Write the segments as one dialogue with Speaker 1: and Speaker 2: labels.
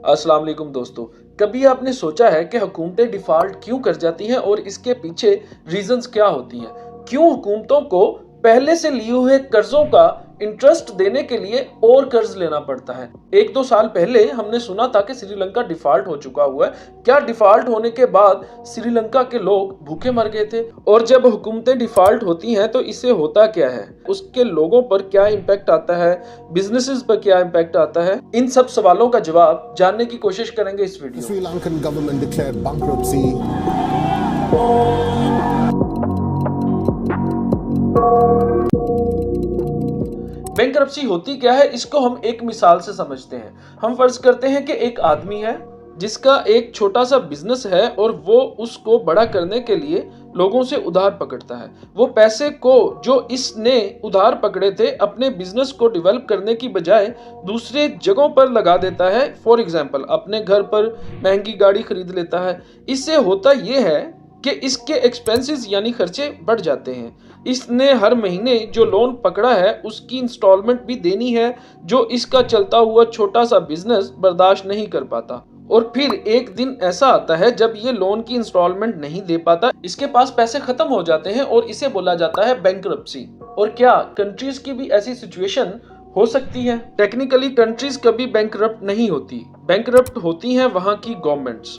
Speaker 1: अस्सलाम वालेकुम दोस्तों। कभी आपने सोचा है कि हुकूमतें डिफ़ॉल्ट क्यों कर जाती हैं और इसके पीछे रीज़न्स क्या होती हैं? क्यों हुकूमतों को पहले से लिए हुए कर्ज़ों का इंटरेस्ट देने के लिए और कर्ज़ लेना पड़ता है? 1-2 साल पहले हमने सुना था कि श्रीलंका डिफ़ॉल्ट हो चुका हुआ है। क्या डिफ़ॉल्ट होने के बाद श्रीलंका के लोग भूखे मर गए थे? और जब हुकूमतें डिफ़ॉल्ट होती हैं तो इससे होता क्या है? उसके लोगों पर क्या इम्पैक्ट आता है? बिज़नेसेस पर क्या इम्पैक्ट आता है? इन सब सवालों का जवाब जानने की कोशिश करेंगे इस वीडियो में।
Speaker 2: Sri Lankan government declared bankruptcy.
Speaker 1: Bankruptcy होती क्या है, इसको हम एक मिसाल से समझते हैं। हम फर्ज करते हैं कि एक आदमी है जिसका एक छोटा सा बिजनेस है और वो उसको बड़ा करने के लिए लोगों से उधार पकड़ता है। वो पैसे को जो इसने उधार पकड़े थे अपने बिजनेस को डेवलप करने की बजाय दूसरे जगहों पर लगा देता है। फॉर एग्जाम्पल अपने घर पर महंगी गाड़ी खरीद लेता है। इससे होता ये है कि इसके एक्सपेंसेस यानी खर्चे बढ़ जाते हैं। इसने हर महीने जो लोन पकड़ा है उसकी इंस्टॉलमेंट भी देनी है, जो इसका चलता हुआ छोटा सा बिजनेस बर्दाश्त नहीं कर पाता। और फिर एक दिन ऐसा आता है जब ये लोन की इंस्टॉलमेंट नहीं दे पाता, इसके पास पैसे खत्म हो जाते हैं और इसे बोला जाता है बैंकरप्सी। और क्या कंट्रीज की भी ऐसी सिचुएशन हो सकती है? टेक्निकली कंट्रीज कभी बैंकरप्ट नहीं होती। बैंकरप्ट होती हैं वहां की गवर्नमेंट्स।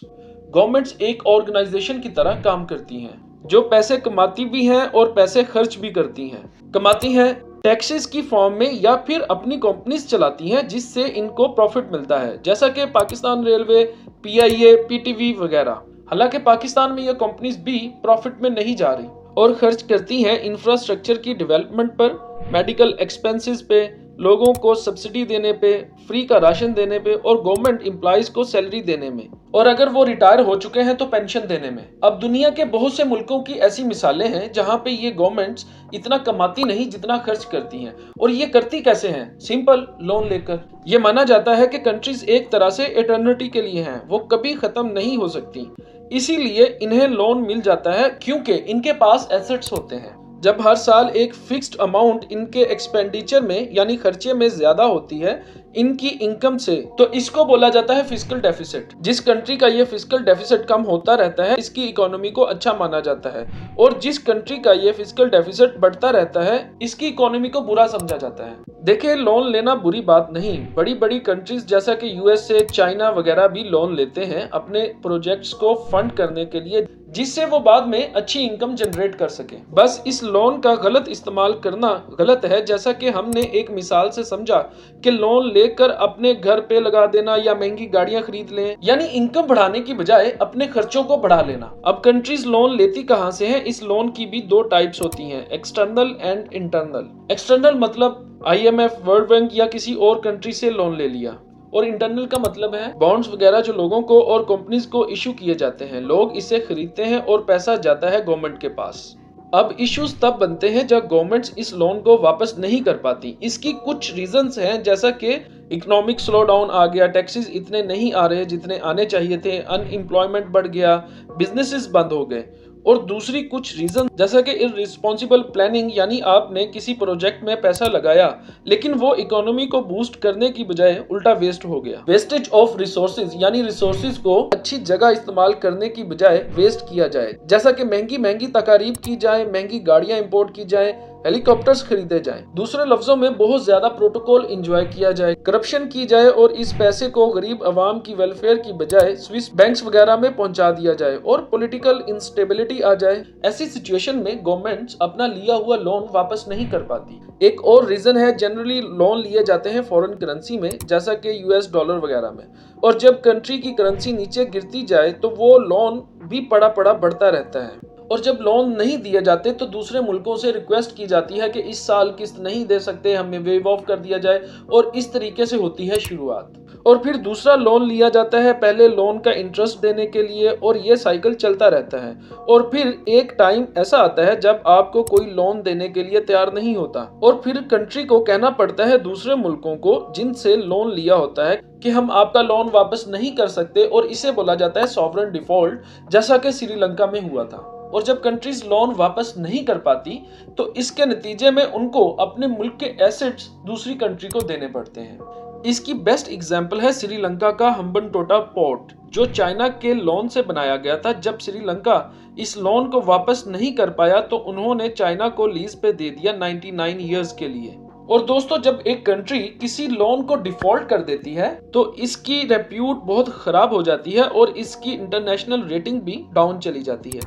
Speaker 1: गवर्नमेंट्स एक ऑर्गेनाइजेशन की तरह काम करती हैं, जो पैसे कमाती भी हैं और पैसे खर्च भी करती हैं। कमाती हैं टैक्सेस की फॉर्म में या फिर अपनी कंपनीज चलाती हैं जिससे इनको प्रॉफिट मिलता है, जैसा कि पाकिस्तान रेलवे, पीआईए, पीटीवी वगैरह। हालांकि पाकिस्तान में ये कंपनीज भी प्रॉफिट में नहीं जा रही और खर्च करती हैं इंफ्रास्ट्रक्चर की डेवलपमेंट पर, मेडिकल एक्सपेंसेस पे, लोगों को सब्सिडी देने पे, फ्री का राशन देने पे और गवर्नमेंट एम्प्लॉइज को सैलरी देने में, और अगर वो रिटायर हो चुके हैं तो पेंशन देने में। अब दुनिया के बहुत से मुल्कों की ऐसी मिसालें हैं जहां पे ये गवर्नमेंट्स इतना कमाती नहीं जितना खर्च करती हैं। और ये करती कैसे हैं? सिंपल, लोन लेकर। ये माना जाता है कि कंट्रीज एक तरह से एटर्निटी के लिए हैं, वो कभी खत्म नहीं हो सकती। इसीलिए इन्हें लोन मिल जाता है क्योंकि इनके पास एसेट्स होते हैं। जब हर साल एक फिक्स्ड अमाउंट इनके एक्सपेंडिचर में यानी खर्चे में ज्यादा होती है इनकी इनकम से, तो इसको बोला जाता है फिस्कल डेफिसिट। जिस कंट्री का ये फिस्कल डेफिसिट कम होता रहता है इसकी इकोनॉमी को अच्छा माना जाता है, और जिस कंट्री का ये फिस्कल डेफिसिट बढ़ता रहता है इसकी इकोनॉमी को बुरा समझा जाता है। देखिए, लोन लेना बुरी बात नहीं। बड़ी बड़ी कंट्रीज जैसा कि यूएसए, चाइना वगैरह भी लोन लेते हैं अपने प्रोजेक्ट्स को फंड करने के लिए, जिससे वो बाद में अच्छी इनकम जनरेट कर सके। बस इस लोन का गलत इस्तेमाल करना गलत है, जैसा कि हमने एक मिसाल से समझा कि लोन लेकर अपने घर पे लगा देना या महंगी गाड़ियां खरीद लें, यानी इनकम बढ़ाने की बजाय अपने खर्चों को बढ़ा लेना। अब कंट्रीज लोन लेती कहां से हैं? इस लोन की भी दो टाइप्स होती हैं, एक्सटर्नल एंड इंटरनल। एक्सटर्नल मतलब आईएमएफ, वर्ल्ड बैंक या किसी और कंट्री से लोन ले लिया, और इंटरनल का मतलब है बॉन्ड्स वगैरह जो लोगों को और कंपनीज को इशू किए जाते हैं। लोग इसे खरीदते हैं और पैसा जाता है गवर्नमेंट के पास। अब इश्यूज तब बनते हैं जब गवर्नमेंट्स इस लोन को वापस नहीं कर पाती। इसकी कुछ रीजंस हैं, जैसा कि इकोनॉमिक स्लो डाउन आ गया, टैक्सेस इतने नहीं आ रहे जितने आने चाहिए थे, अनएम्प्लॉयमेंट बढ़ गया, बिजनेसेस बंद हो गए। और दूसरी कुछ रीजन जैसा कि इररिस्पॉन्सिबल प्लानिंग, यानी आपने किसी प्रोजेक्ट में पैसा लगाया लेकिन वो इकोनॉमी को बूस्ट करने की बजाय उल्टा वेस्ट हो गया। वेस्टेज ऑफ रिसोर्सेज, यानी रिसोर्सेज को अच्छी जगह इस्तेमाल करने की बजाय वेस्ट किया जाए, जैसा कि महंगी महंगी तकारीब की जाए, महंगी गाड़ियां इंपोर्ट की जाए, हेलीकॉप्टर्स खरीदे जाएं। दूसरे लफ्जों में बहुत ज्यादा प्रोटोकॉल एंजॉय किया जाए, करप्शन की जाए और इस पैसे को गरीब अवाम की वेलफेयर की बजाय स्विस बैंक्स वगैरह में पहुंचा दिया जाए और पॉलिटिकल इंस्टेबिलिटी आ जाए। ऐसी सिचुएशन में गवर्नमेंट्स अपना लिया हुआ लोन वापस नहीं कर पाती। एक और रीजन है, जनरली लोन लिए जाते हैं फॉरेन करेंसी में, जैसा कि यूएस डॉलर वगैरह में, और जब कंट्री की करेंसी नीचे गिरती जाए तो वो लोन भी पड़ा पड़ा बढ़ता रहता है। और जब लोन नहीं दिए जाते तो दूसरे मुल्कों से रिक्वेस्ट की जाती है कि इस साल किस्त नहीं दे सकते, हमें वेव ऑफ कर दिया जाए, और इस तरीके से होती है शुरुआत। और फिर दूसरा लोन लिया जाता है पहले लोन का इंटरेस्ट देने के लिए, और ये साइकिल चलता रहता है। और फिर एक टाइम ऐसा आता है जब आपको कोई लोन देने के लिए तैयार नहीं होता, और फिर कंट्री को कहना पड़ता है दूसरे मुल्कों को जिनसे लोन लिया होता है कि हम आपका लोन वापस नहीं कर सकते, और इसे बोला जाता है सॉवरेन डिफॉल्ट, जैसा कि श्रीलंका में हुआ था। और जब कंट्रीज लोन वापस नहीं कर पाती तो इसके नतीजे में उनको अपने मुल्क के एसेट्स दूसरी कंट्री को देने पड़ते हैं। इसकी बेस्ट एग्जाम्पल है श्रीलंका का हम्बनटोटा पोर्ट, जो चाइना के लोन से बनाया गया था। जब श्रीलंका इस लोन को वापस नहीं कर पाया तो उन्होंने चाइना को लीज पे दे दिया 99 ईयर्स के लिए। और दोस्तों, जब एक कंट्री किसी लोन को डिफॉल्ट कर देती है तो इसकी रेप्यूट बहुत खराब हो जाती है और इसकी इंटरनेशनल रेटिंग भी डाउन चली जाती है,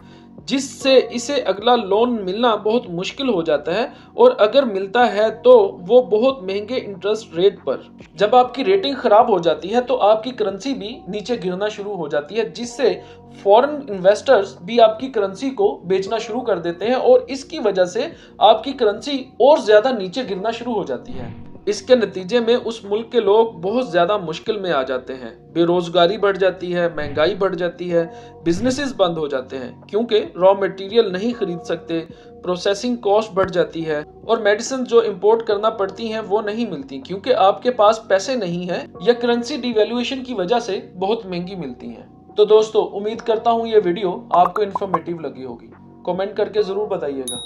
Speaker 1: जिससे इसे अगला लोन मिलना बहुत मुश्किल हो जाता है, और अगर मिलता है तो वो बहुत महंगे इंटरेस्ट रेट पर। जब आपकी रेटिंग खराब हो जाती है तो आपकी करेंसी भी नीचे गिरना शुरू हो जाती है, जिससे फॉरेन इन्वेस्टर्स भी आपकी करेंसी को बेचना शुरू कर देते हैं और इसकी वजह से आपकी करेंसी और ज्यादा नीचे गिरना शुरू हो जाती है। इसके नतीजे में उस मुल्क के लोग बहुत ज्यादा मुश्किल में आ जाते हैं, बेरोजगारी बढ़ जाती है, महंगाई बढ़ जाती है, बिजनेसेस बंद हो जाते हैं क्योंकि रॉ मटेरियल नहीं खरीद सकते, प्रोसेसिंग कॉस्ट बढ़ जाती है और मेडिसिन जो इंपोर्ट करना पड़ती हैं वो नहीं मिलती क्योंकि आपके पास पैसे नहीं है या करेंसी डिवैल्यूएशन की वजह से बहुत महंगी मिलती हैं। तो दोस्तों, उम्मीद करता हूँ ये वीडियो आपको इन्फॉर्मेटिव लगी होगी। कमेंट करके जरूर बताइएगा।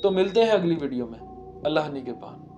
Speaker 1: तो मिलते हैं अगली वीडियो में। अल्लाह निगहबान।